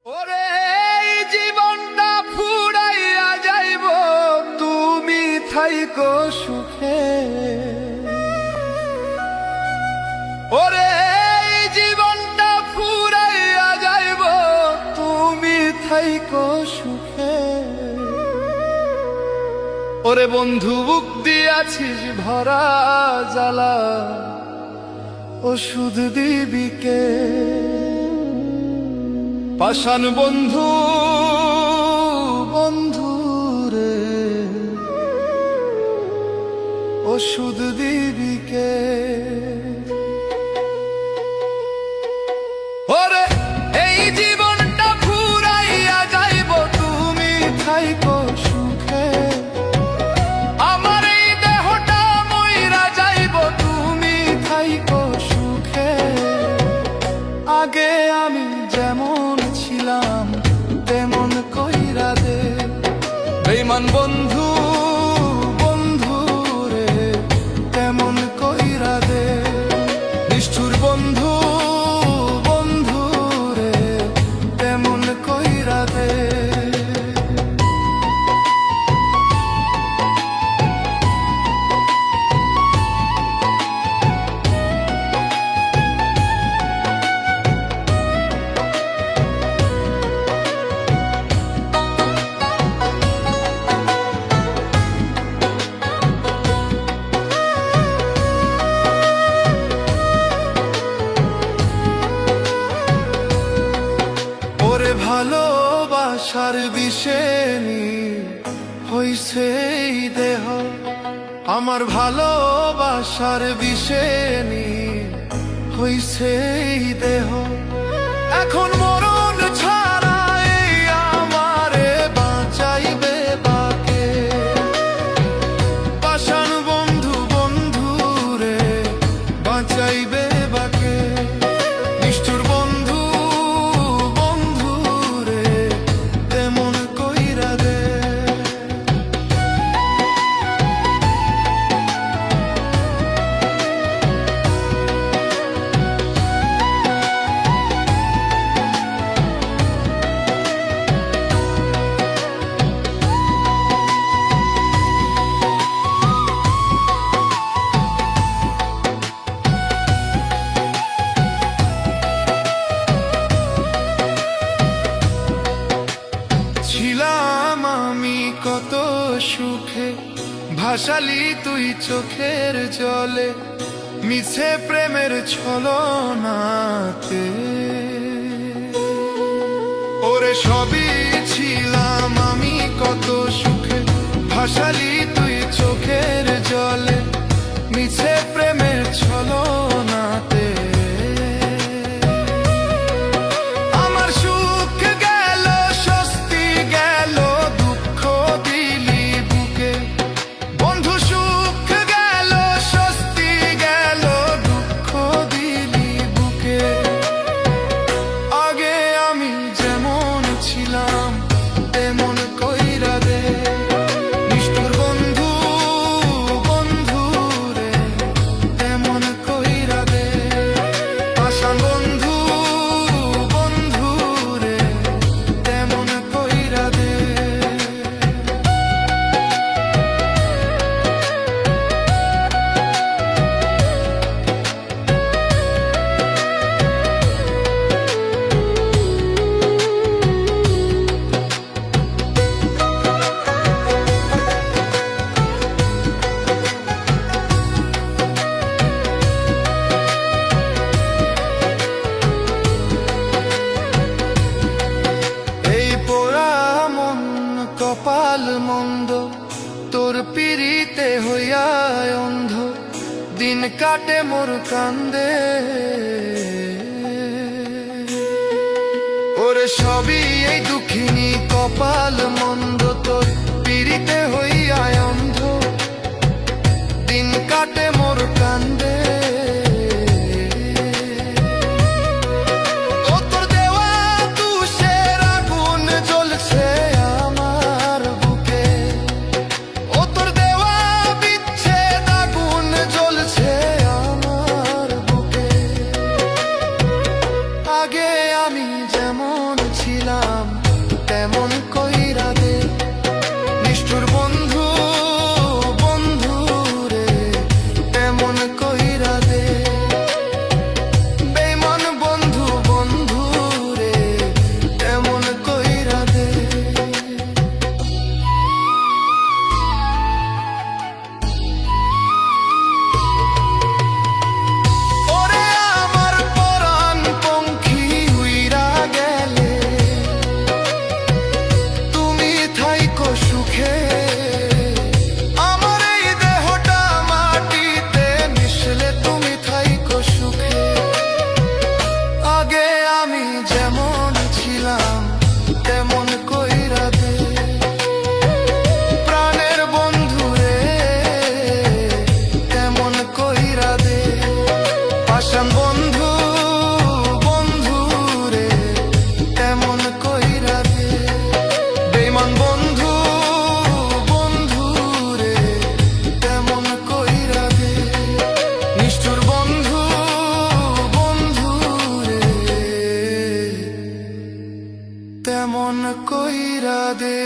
ওরে এই জীবনটা ফুরাইয়া যাইব, তুমি থাইকো সুখে। ওরে এই জীবনটা ফুরাইয়া যাইব, তুমি থাইকো সুখে। ওরে বন্ধু বুক দিয়াছিস ভরা জ্বালা, ওষুধ দিবি কে? পাষাণ বন্ধু বন্ধু রে, ওষুধ দিবি কে? ওরে এই জীবনটা ফুরাইয়া যাইব, তুমি থাইকো সুখে। আমার এই দেহটা মইরা যাইব, তুমি থাইকো সুখে। আগে আমি যেমন ছিলাম তেমন কইরা দে, বেঈমান বন্ধু বন্ধু রে, তেমন কইরা দে। নিষ্ঠুর বন্ধু বন্ধু রে, তেমন কইরা দে। ভালোবাসার বিষে হইছে এই দেহ, আমার ভালোবাসার বিষে হইছে এই দেহ। এখন মরণ ছাড়া এই আমারে বাঁচাইবে বাকে? পাষাণ বন্ধু বন্ধু রে, বাঁচাইবে বাকে? নিষ্ঠুর বন্ধু বন্ধু রে, তেমন কইরা দে। ছিলাম আমি কত সুখে, ভাসালি তুই চোখের জলে, মিছে প্রেমের ছলনাতে। ওরে সবই ছিলাম আমি কত সুখে, ভাসালি তুই চোখের জলে, মিছে প্রেমের ছলনাতে। কপাল মন্দ তোর পিরিতে হইয়া অন্ধ, দিন কাটে মোর কান্দে। ওরে সবই এই দুঃখিনী কপাল মন্দ, তোর পিরিতে হইয়া অন্ধ, দিন কাটে মোর কান্দে। আগে আমি যেমন ছিলাম তেমন কইরা দে। নিষ্ঠুর বন্ধু বন্ধু রে তেমন কইরা দে। বেঈমান বন্ধু বন্ধু রে তেমন কইরা দে। ওরে আমার পরাণ পঙ্খী উইরা গেলে তুমি থাইকো সুখে। আমার এই দেহটা মাটিতে মিশলে তুমি থাইকো সুখে। আগে আমি যেমন ছিলাম তেমন কইরা দে। প্রাণের বন্ধু রে তেমন কইরা দে। পাষাণ বন্ধু বন্ধু রে তেমন কইরা দে। বেঈমান বন্ধু বন্ধু রে তেমন কইরা দে। নিষ্ঠুর বন্ধু বন্ধু রে তেমন কইরা দে।